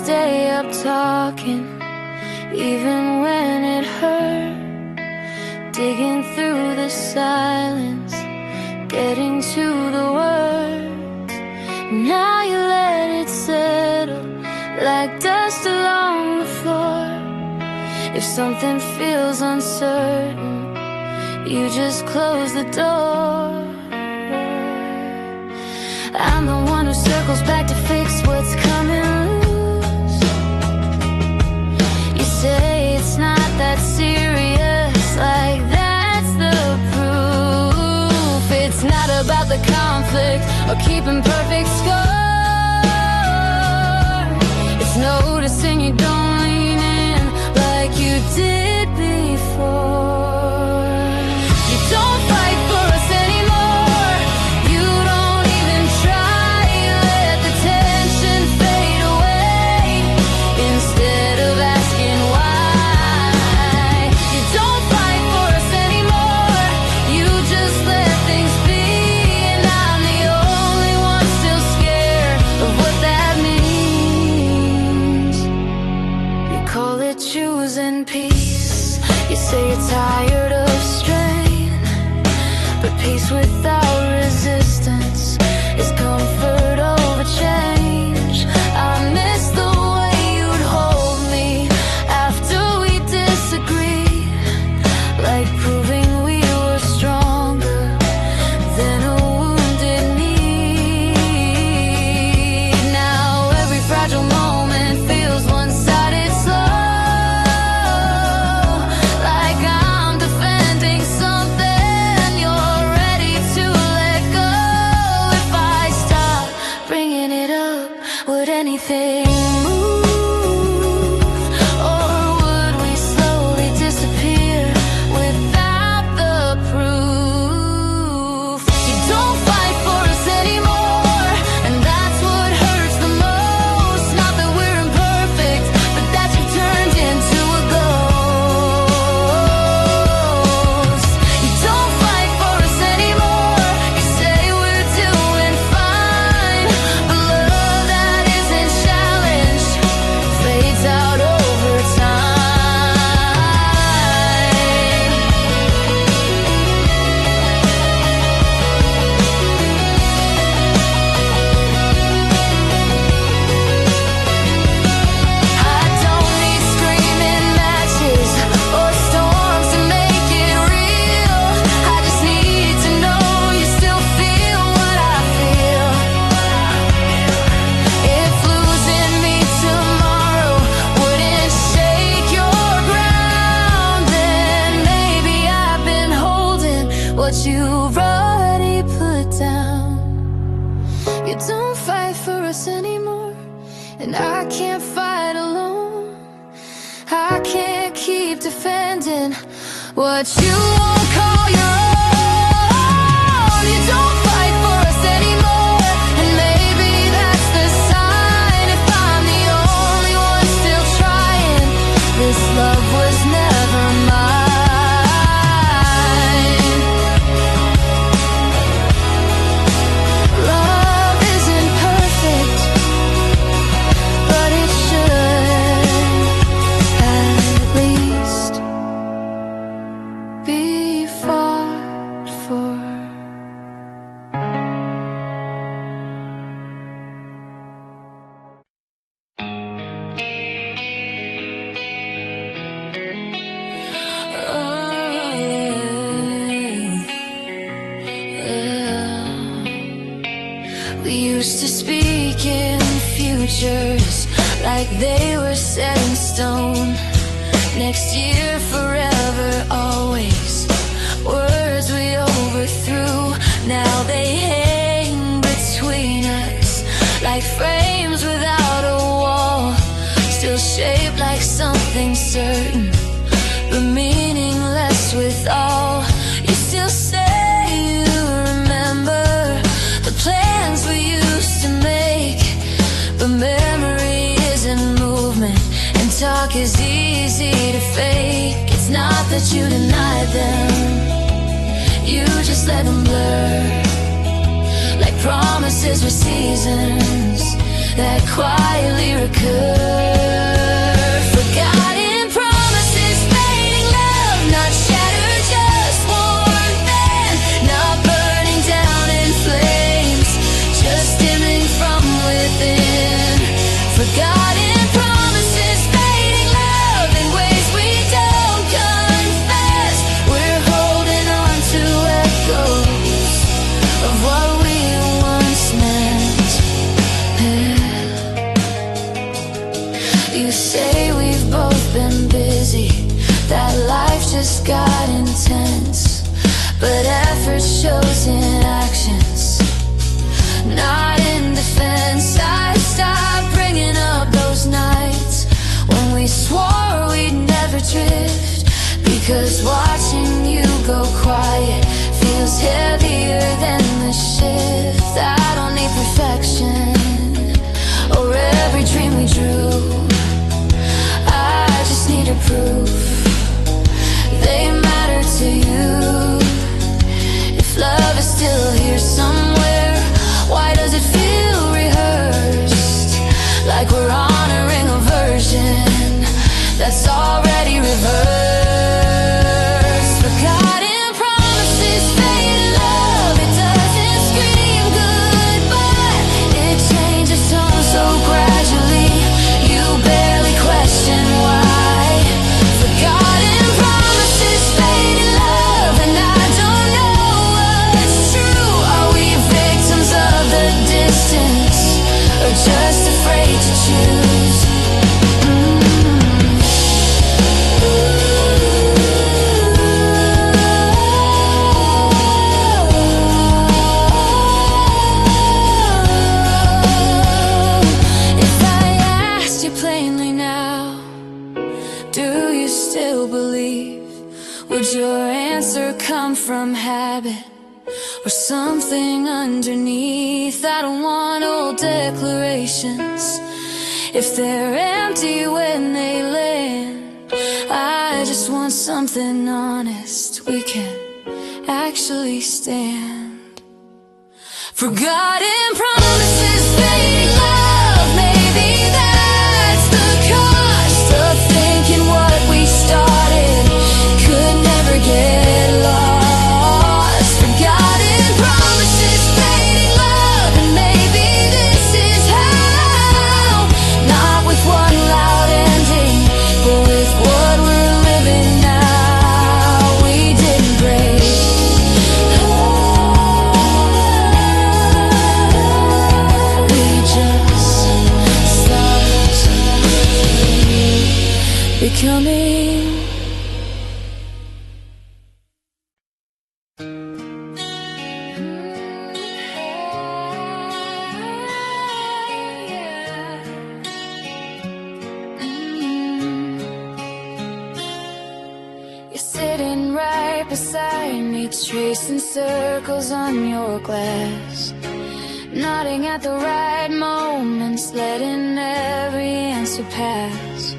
stay up talking, even when it hurt. Digging through the silence, getting to the words. Now you let it settle like dust along the floor. If something feels uncertain, you just close the door. I'm the one who circles back to fix what's coming loose. You say it's not that serious, like that's the proof. It's not about the conflict or keeping perfect score. It's noticing you don't lean in like you did before. You don't fight for us anymore. You don't even try. You let the tension fade away instead of asking why. You don't fight for us anymore. You just let things be, and I'm the only one still scared of what that means. You call it choosing peace. You say you're tired of strain, but peace without resistance is comfort over change. I miss the way you'd hold me after we disagreed, like proving we were stronger than a wounded need. Now every fragile moment feels one-sided slow, like I'm defending something you're ready to let go. If I stop bringing it up, would anything move? Or would we slowly disappear without the proof? You don't fight for us anymore, and that's what hurts the most. Not that we're imperfect, but that you turned into a ghost. You don't fight for us anymore. You say we're doing fine, but love that isn't challenged fades out over time. I don't need screaming matches or storms to make it real. I just need to know you still feel what I feel. If losing me tomorrow wouldn't shake your ground, then maybe I've been holding what you've already put down. You don't fight for us anymore, and I can't fight alone. I can't keep defending what you won't call your own. You don't fight for us anymore, and maybe that's the sign. If I'm the only one still trying, this love was never mine. Love isn't perfect, but it should at least be fought for. We used to speak in futures like they were set in stone. Next year, forever, always. Words we overthrew, now they hang between us like frames without a wall. Still shaped like something certain, but meaningless with all. You still say you remember the plans we used to make, but memory isn't movement, and talk is easy to fake. It's not that you denied them, you just let them blur, like promises were seasons that quietly recur. Forgotten promises, fading love, not shattered, just warmth, and not burning down in flames, just dimming from within. Forgotten promises, fading love in ways we don't confess. We're holding on to echoes of what we once meant. You say we've both been busy, that life just got intense, but effort shows in actions, not in defense. I stopped bringing up those nights when we swore we'd never drift, because watching you go quiet feels heavier than the shift. I don't need perfection or every dream we drew, I just need a proof they matter to you. If love is still here somewhere, why does it feel rehearsed, like we're honoring a version that's already reversed? Forgotten promises, faded love, it doesn't scream goodbye, it changes tone so gradually, you barely question why. Forgotten promises, faded love, and I don't know what's true. Are we victims of the distance, or just afraid to choose? If I asked you plainly now, do you still believe? Would your answer come from habit or something underneath? I don't want old declarations if they're empty when they land. I just want something honest we can actually stand. Forgotten promises, fading love, maybe that's the cost of thinking what we started could never get lost. Forgotten promises, fading love, and maybe this is how, not with one loud ending, but with what we're living now. We didn't break, we just stopped becoming. You're sitting right beside me, tracing circles on your glass, nodding at the right moments, letting every answer pass.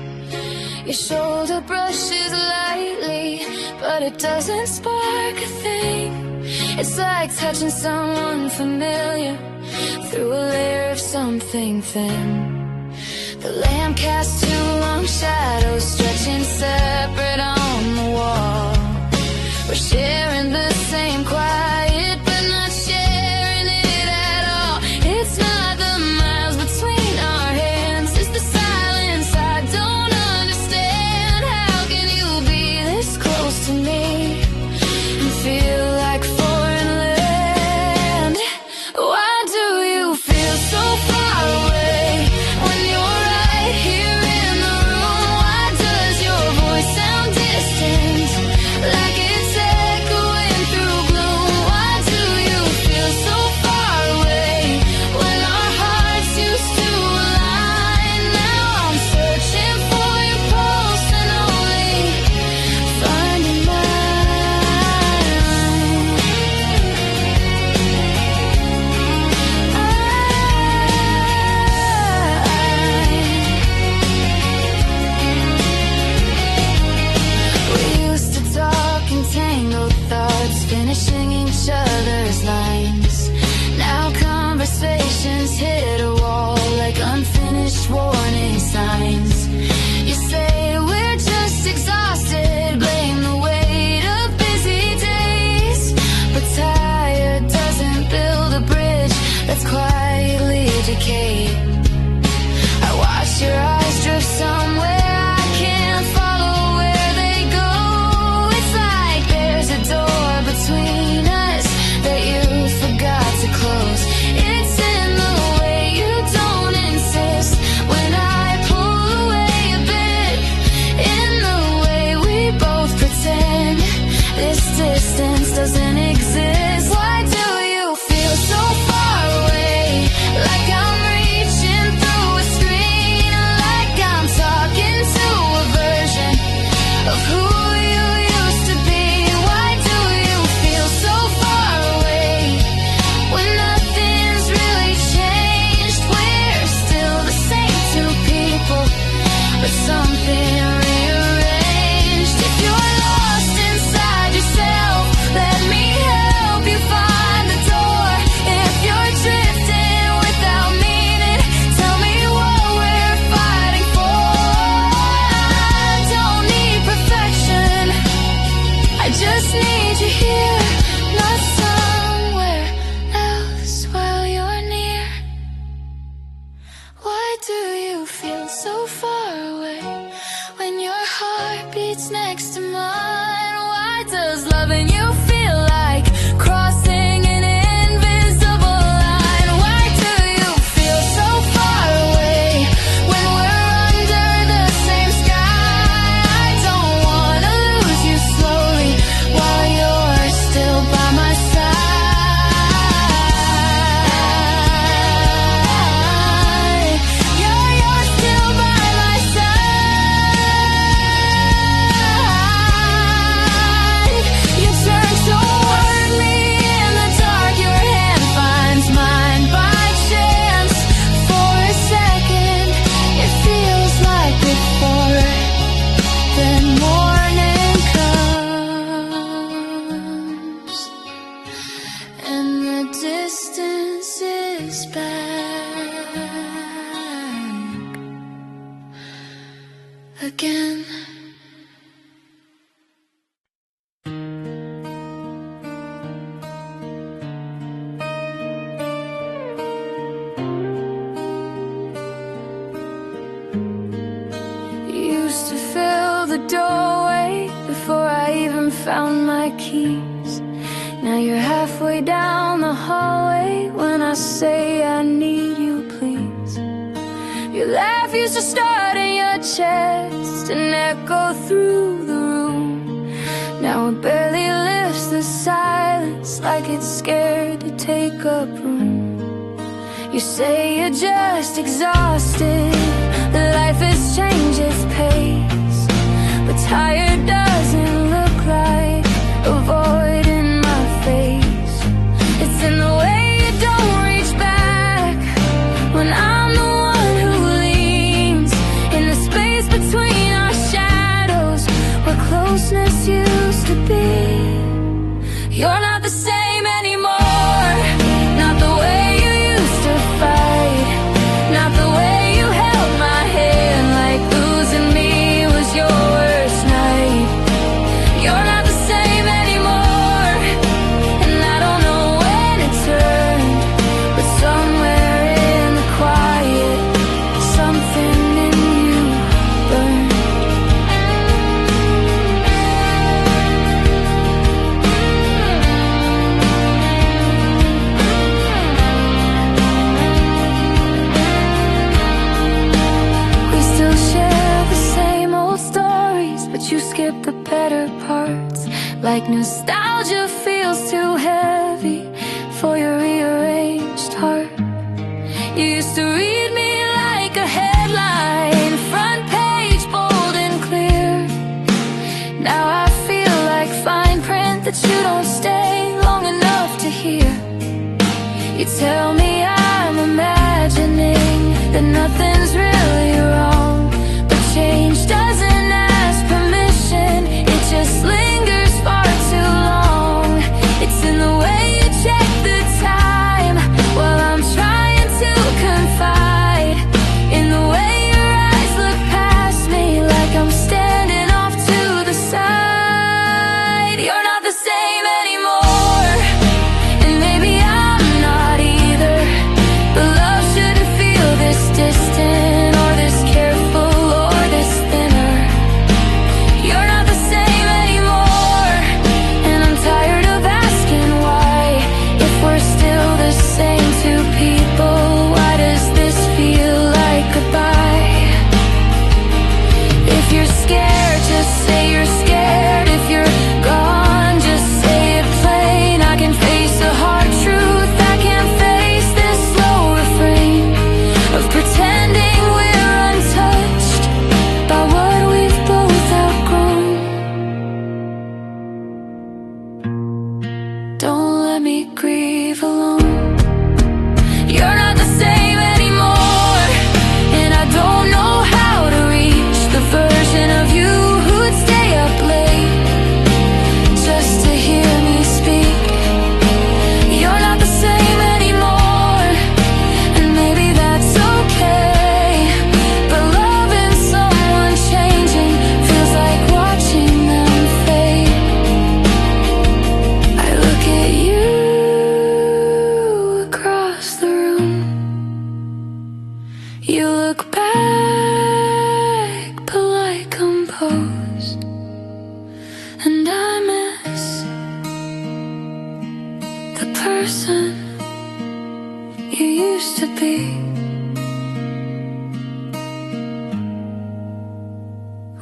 Your shoulder brushes lightly, but it doesn't spark a thing. It's like touching someone familiar through a layer of something thin. The lamp casts two long shadows, stretching separate on the wall. We're sharing the same quiet, but not sharing it at all. It's not the miles between our hands, it's the silence I don't understand. How can you be this close to me and feel like foreign land? Why do you feel so far away when you're right here in the room? Why does your voice found my keys. Now you're halfway down the hallway when I say I need you, please. Your laugh used to start in your chest and echo through the room. Now it barely lifts the silence, like it's scared to take up room. You say you're just exhausted, that life has changed its pace, but tired doesn't look like a void in my face. It's in the way you don't reach back when I'm the one who leans in the space between our shadows, where closeness used to be. You're not the same anymore, not the way you used to fight, not the way you held my hand like losing me was your worst night. You're not the same anymore, and I don't know when it turned, but somewhere in the quiet, something in you burned. We still share the same old stories, but you skip the better parts. Like nostalgia feels too heavy for your rearranged heart. You used to read me like a headline, front page, bold and clear. Now I feel like fine print that you don't stay long enough to hear. You tell me I'm imagining that nothing's really wrong, but change doesn't ask permission, it just lingers far too long. It's in the way you check the time while I'm trying to confide, in the way your eyes look past me like I'm standing off to the side. You're not the same anymore, and maybe I'm not either, but love shouldn't feel this distant or this careful or this thinner. You're not the same anymore, and I'm tired of asking why. If we're still the same two people, why does this feel like goodbye? If you're scared, just say you're scared. If you're gone, just say it plain. I can face the hard truth, I can't face this slow refrain of pretending we're untouched by what we've both outgrown. Don't let me grieve alone. You're not the same anymore, and I don't know how to reach the version of you who'd stay up late just to hear me speak. You're not the same anymore, and maybe that's okay, but loving someone changing feels like watching them fade. I look at you across the room, you look back polite, composed, and I miss the person you used to be.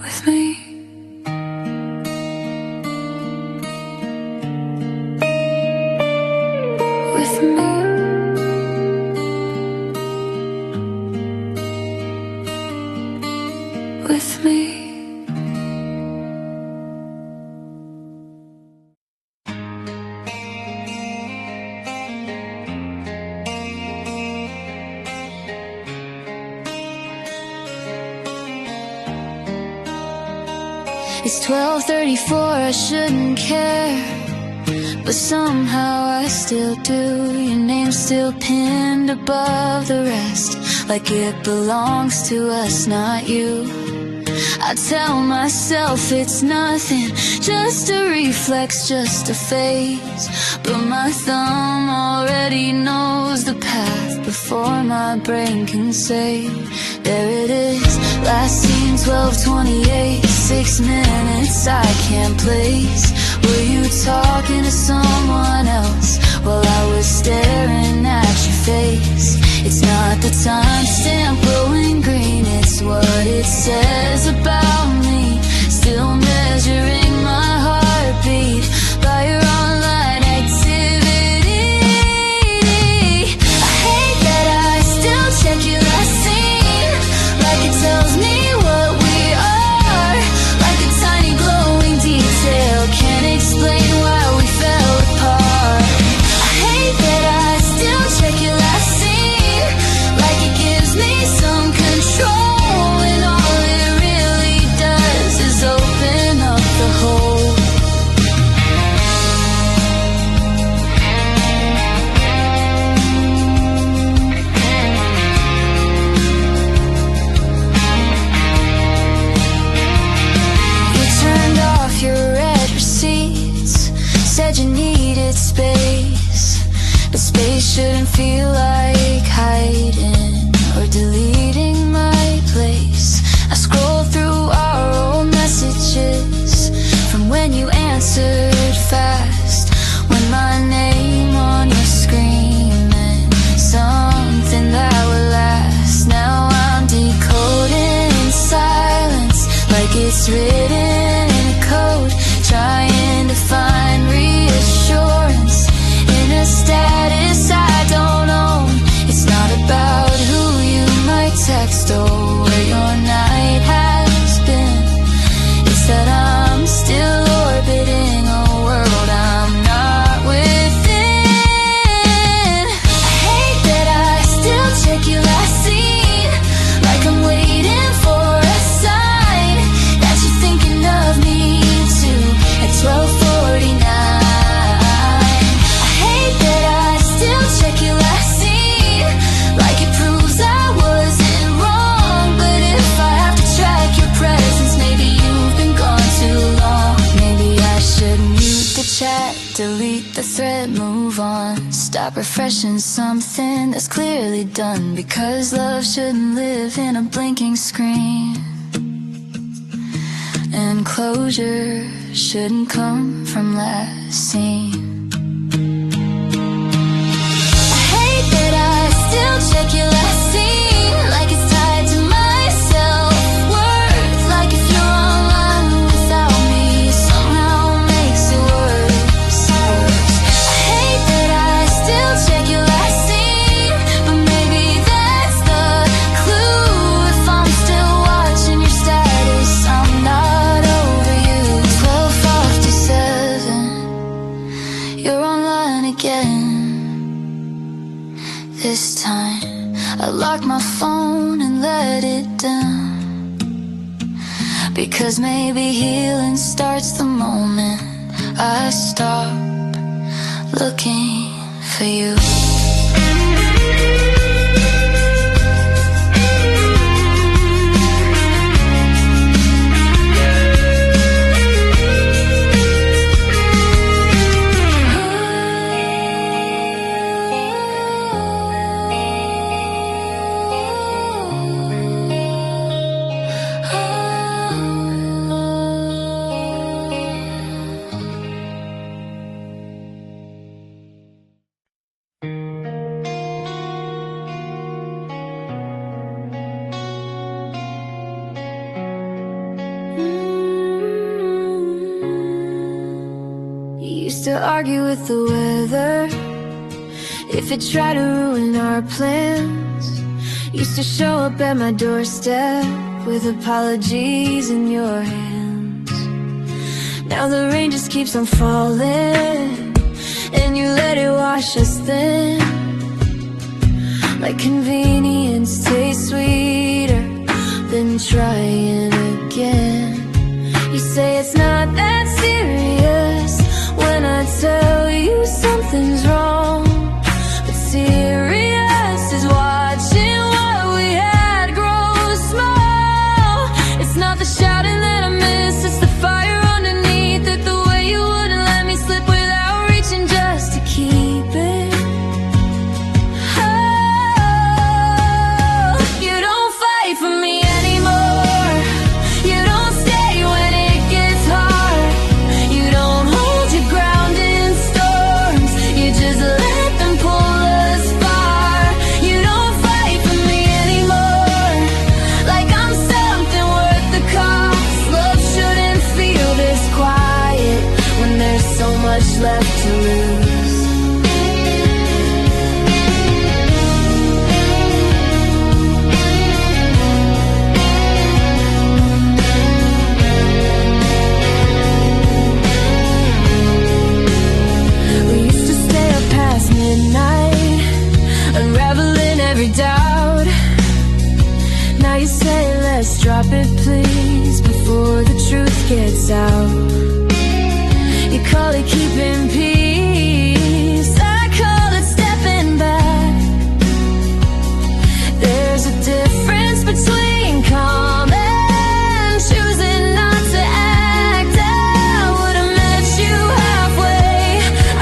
With me. With me. With me. It's 12:34, I shouldn't care, but somehow I still do. Your name's still pinned above the rest, like it belongs to us, not you. I tell myself it's nothing, just a reflex, just a phase. But my thumb already knows the path before my brain can say. There it is, last seen 12:28, 6 minutes I can't place. Were you talking to someone else while I was staring at your face? It's not the timestamp glowing green, it's what it says about me. Still measuring my heartbeat by your online activity. I hate that I still check your last scene, like it tells me what we are, like a tiny glowing detail. Can't explain why we fell apart. I hate that I still check your last scene, like it gives me some control, when all it really does is open up the hole. You turned off your red receipts, said you needed space, but space shouldn't feel like hiding or deleting my place. I scroll through our old messages from when you answered fast, when my name on your screen meant something that would last. Now I'm decoding silence like it's written in a code, trying to find reassurance in a status I don't own. It's not about who you might text or where your night has been. It's that I'm still orbiting a world I'm not within. I hate that I still check your last scene, like I'm waiting for a sign that you're thinking of me too at 12:49. I hate that I still check your last scene, like it proves I wasn't wrong. But if I have to track your presence, maybe you've been gone too long. Maybe I should mute the chat, delete the thread, move on. Stop refreshing something that's clearly done, because love shouldn't live in a blinking screen, and closure shouldn't come from last seen. I hate that I still check your last scene, like it's tied to my self-worth, like if you're online without me somehow makes it worse. I hate that I still check your last scene, but maybe that's the clue. If I'm still watching your status, I'm not over you. 12:57, you're online again. This time I locked my phone and let it down, because maybe healing starts the moment I stop looking for you. Used to argue with the weather if it tried to ruin our plans. Used to show up at my doorstep with apologies in your hands. Now the rain just keeps on falling, and you let it wash us thin. Like convenience tastes sweeter than trying again. You say it's not that serious when I tell you something's wrong, but serious is watching what we had grow small. It's not the left to lose. We used to stay up past midnight, unraveling every doubt. Now you say, let's drop it please, before the truth gets out. You call it keeping peace, I call it stepping back. There's a difference between calm and choosing not to act. I would've met you halfway, I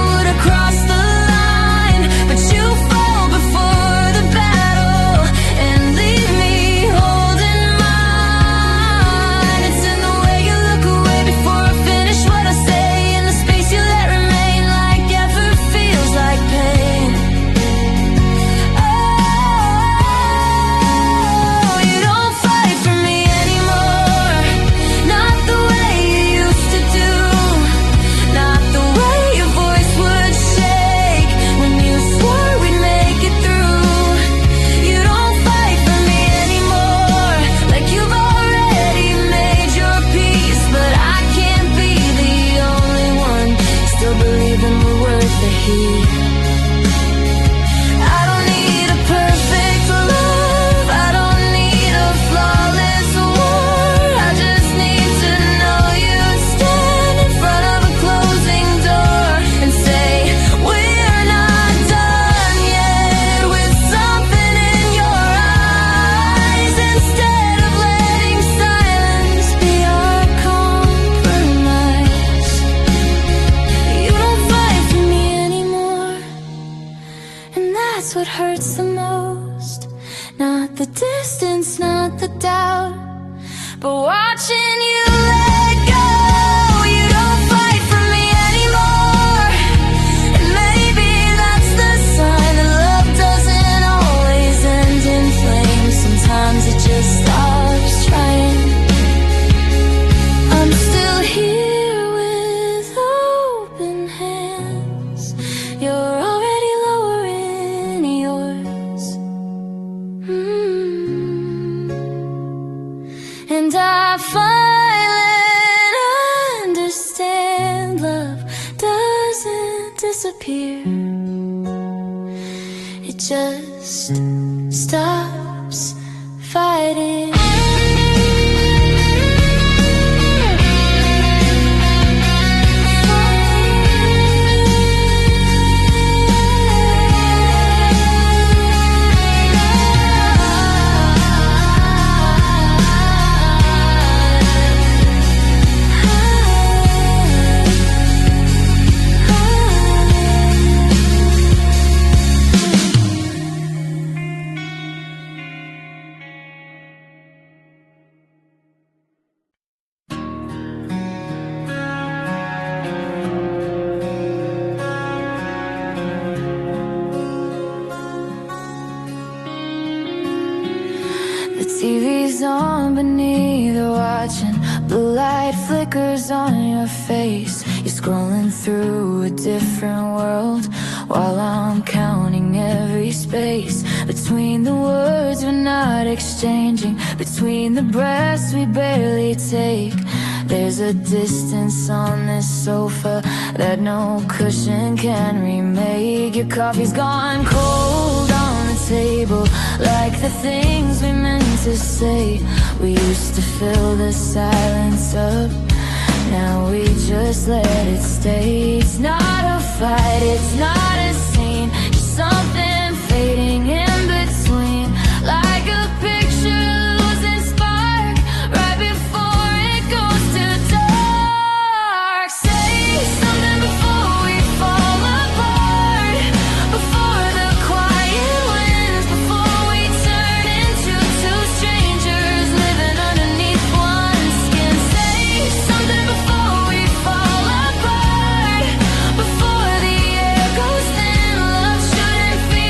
would've crossed the line, but you fall before the battle and leave me holding mine. It's in the way you look away before I finish what I say, in the space you let remain, like effort feels like pain. Oh, you don't fight for me anymore, not the way you used to do, not the way your voice would shake when you swore we'd make it through. You don't fight for me anymore, like you've already made your peace. But I can't be the only one still believing we're worth the heat. I don't need a perfect love, I don't need a flawless war. I just need to know you'd stand in front of a closing door and say, we're not done yet, with something in your eyes, instead of letting silence be our compromise. You don't fight for me anymore, and that's what hurts the most. Not the distance, not the doubt, but watching you let go. You don't fight for me anymore, and maybe that's the sign that love doesn't always end in flames. Sometimes it just stops trying. I'm still here with open hands, you're already lowering yours. And I finally understand love doesn't disappear, it just stops fighting. The TV's on beneath, they're watching. Blue light flickers on your face. You're scrolling through a different world while I'm counting every space between the words we're not exchanging, between the breaths we barely take. There's a distance on this sofa that no cushion can remake. Your coffee's gone cold on the table, like the things we meant to say. We used to fill the silence up, now we just let it stay. It's not a fight, it's not a scene, just something fading in between, like a picture losing spark right before it goes too dark. Say something before we fall apart, before the quiet wins, before we turn into two strangers living underneath one skin. Say something before we fall apart, before the air goes thin. Love shouldn't feel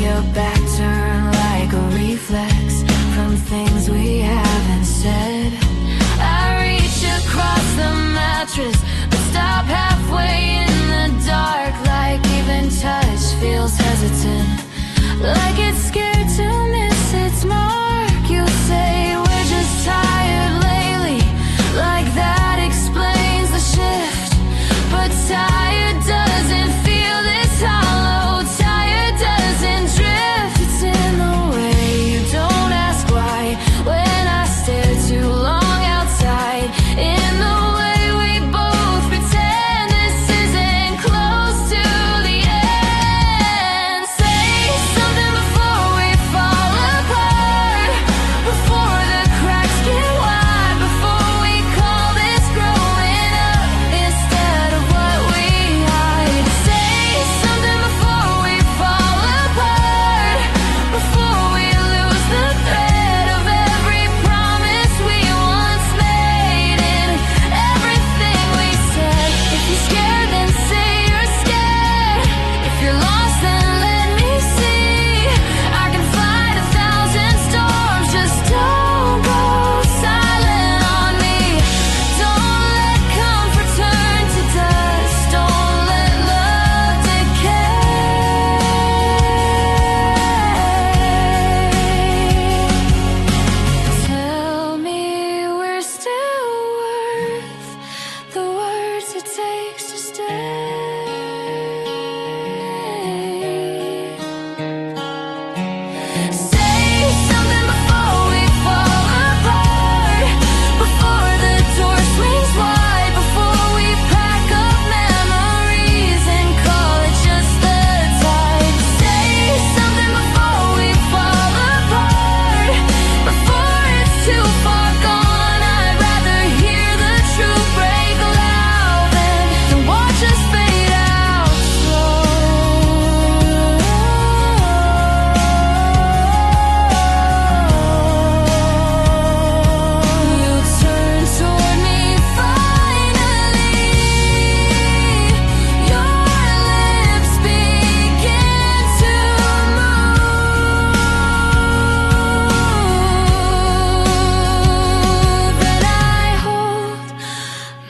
your back turned like a reflex from things we haven't said. I reach across the mattress, but stop halfway in the dark. Like even touch feels hesitant, like it's scared to miss its mark. You say we're just tired lately, like that explains the shift. But tired doesn't feel this hollow, tired doesn't drift. It's in the way you don't ask why, when I stare too long outside, in the way we both pretend this isn't close to the end. Say something before we fall apart, before the cracks get wide, before we call this growing up instead of what we hide. Say something before we fall apart, before we lose the thread of every promise we once made and everything we said. If you're scared, then say you're scared. If you're lost, then let me see. I can fight 1,000 storms, just don't go silent on me. Don't let comfort turn to dust, don't let love decay. Tell me we're still worth the words it takes to stay. Say something before we fall apart, before the door swings wide, before we pack up memories and call it just the tide. Say something before we fall apart, before it's too far gone. I'd rather hear the truth break loud than watch us fade out slow. You turn toward me finally, your lips begin to move, and I hold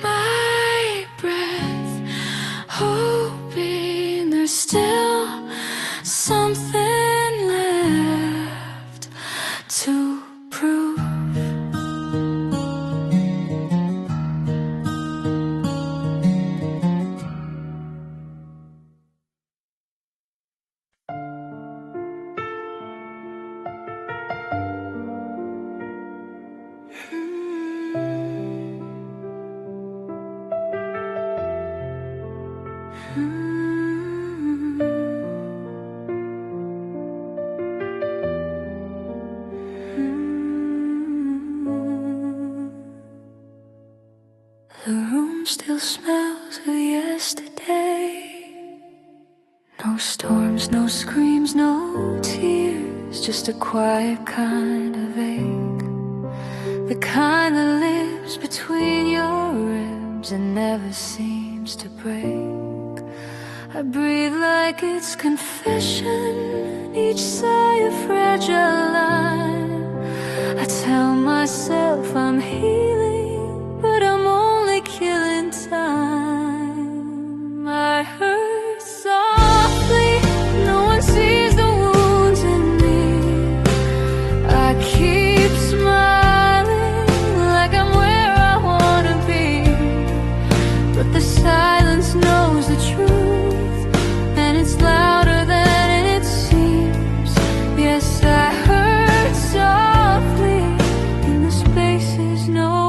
my breath, hoping there's still something left to prove. The room still smells of yesterday. No storms, no screams, no tears, just a quiet kind of ache, the kind that lives between your ribs and never seems to break. I breathe like it's confession, each sigh a fragile line. I tell myself I'm healing, but I'm only killing time. I hurt softly, no one sees the wounds in me. I keep smiling like I'm where I wanna be, but the silence knows the truth, and it's louder than it seems. Yes, I hurt softly in the spaces no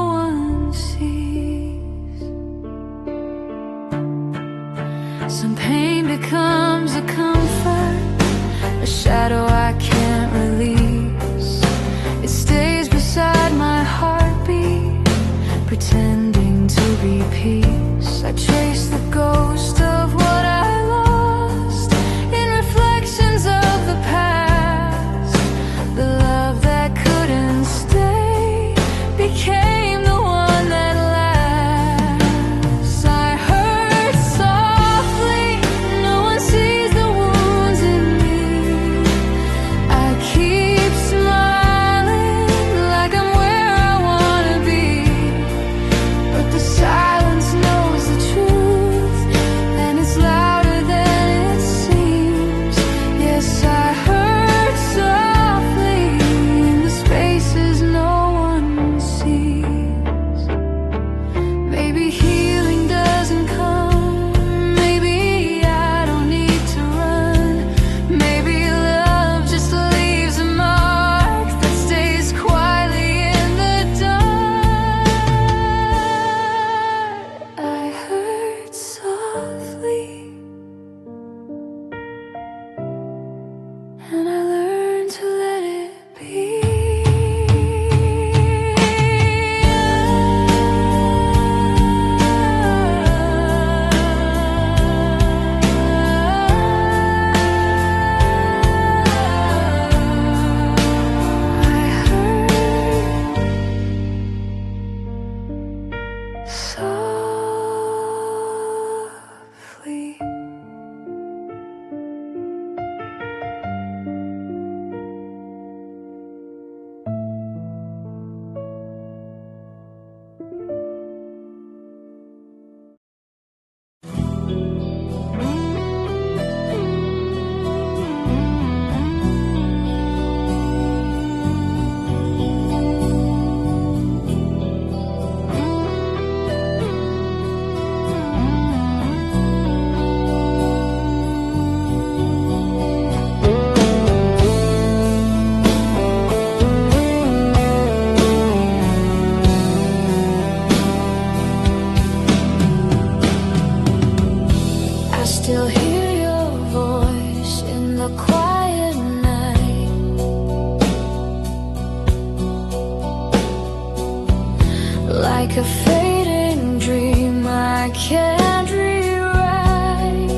like a fading dream I can't rewrite.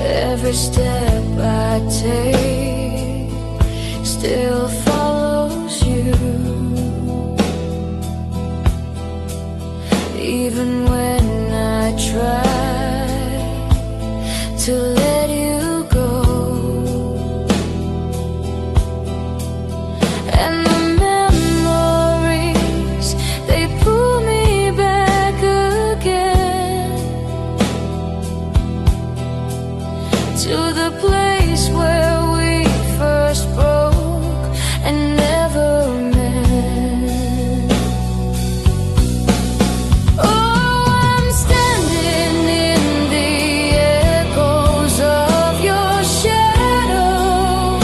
Every step I take still follows you, even when I try to let you go. And the memories, they pull me back again to the place where we first broke and never met. Oh, I'm standing in the echoes of your shadow,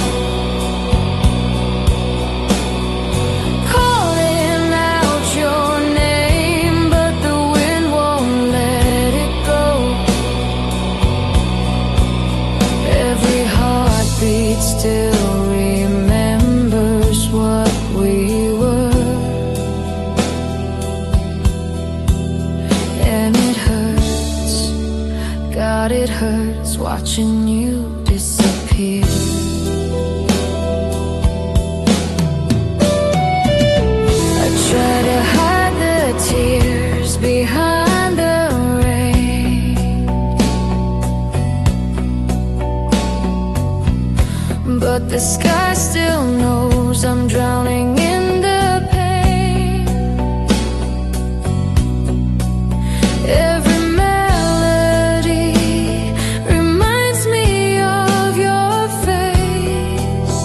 calling out your name, but the wind won't let it go. Every heartbeat still remembers what we were, and it hurts, God, it hurts watching you disappear. I try to hide the tears behind the rain, but the sky still knows I'm drowning in the pain. Every melody reminds me of your face.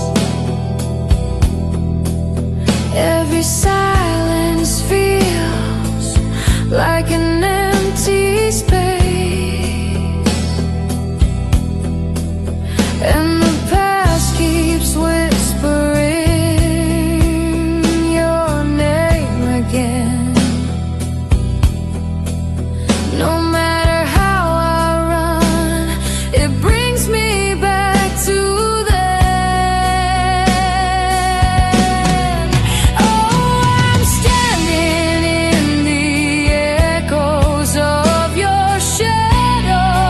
Every silence feels like an empty space, and the past keeps whispering your name again. No matter how I run, it brings me back to then. Oh, I'm standing in the echoes of your shadow,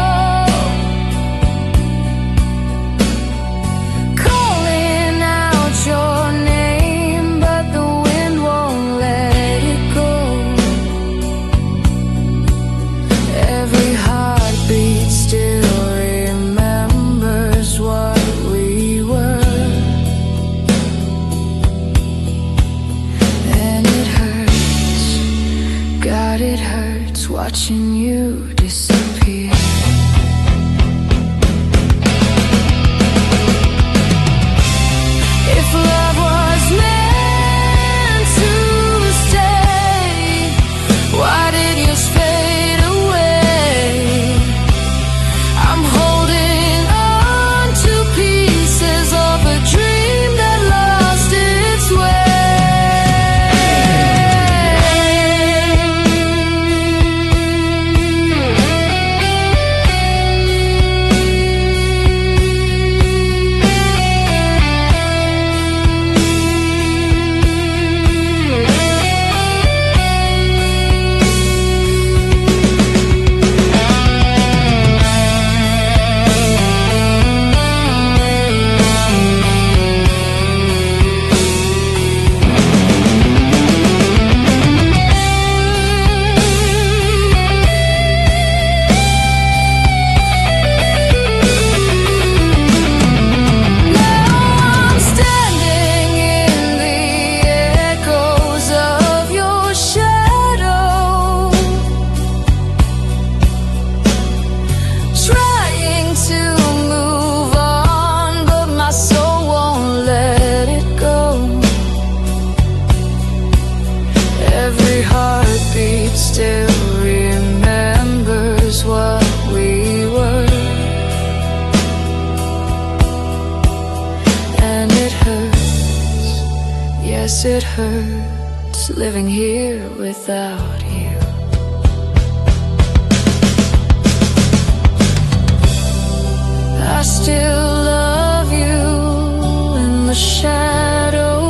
calling out your name, but the wind won't let it go. Every heartbeat still remembers what we were, and it hurts, God, it hurts watching you disappear. If love was meant to stay, why did yours fade away? I'm holding on to pieces of a dream that lost its Yes, it hurts living here without you. I still love you in the shadows.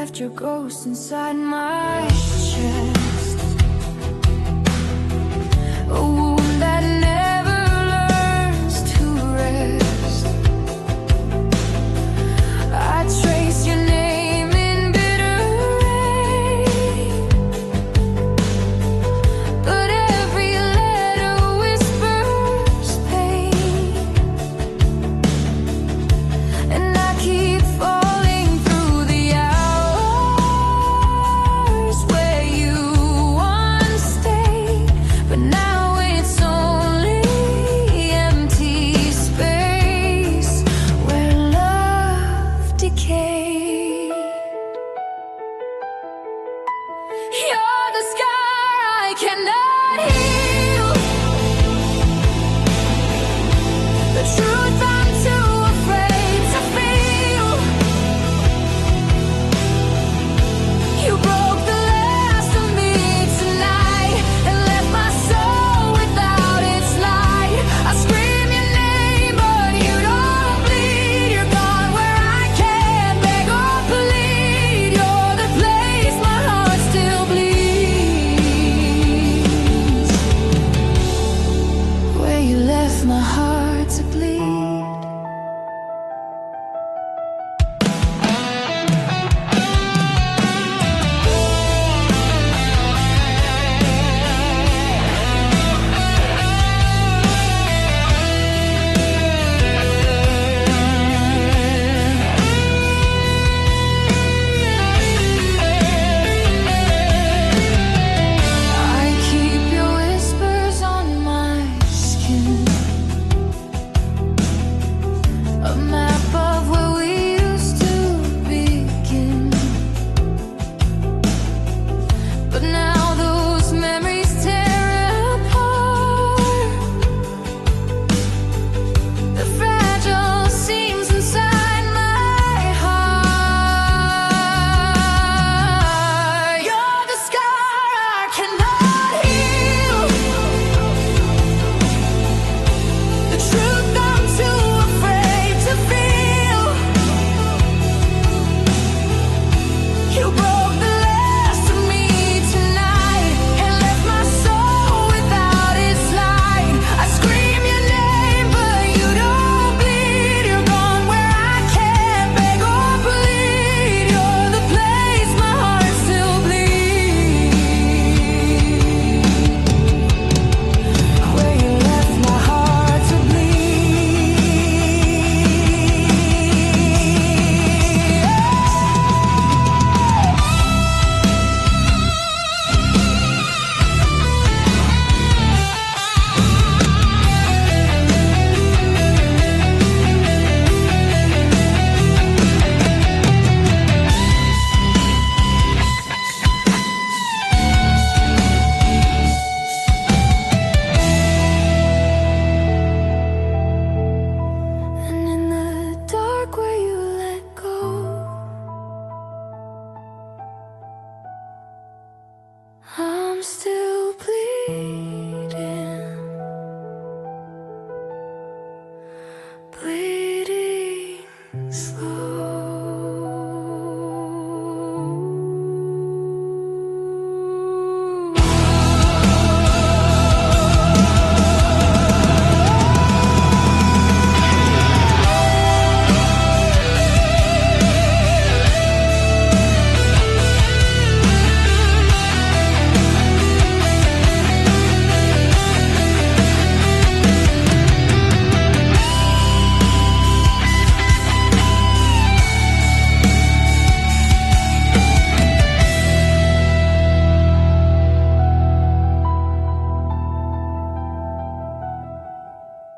left your ghost inside my chest.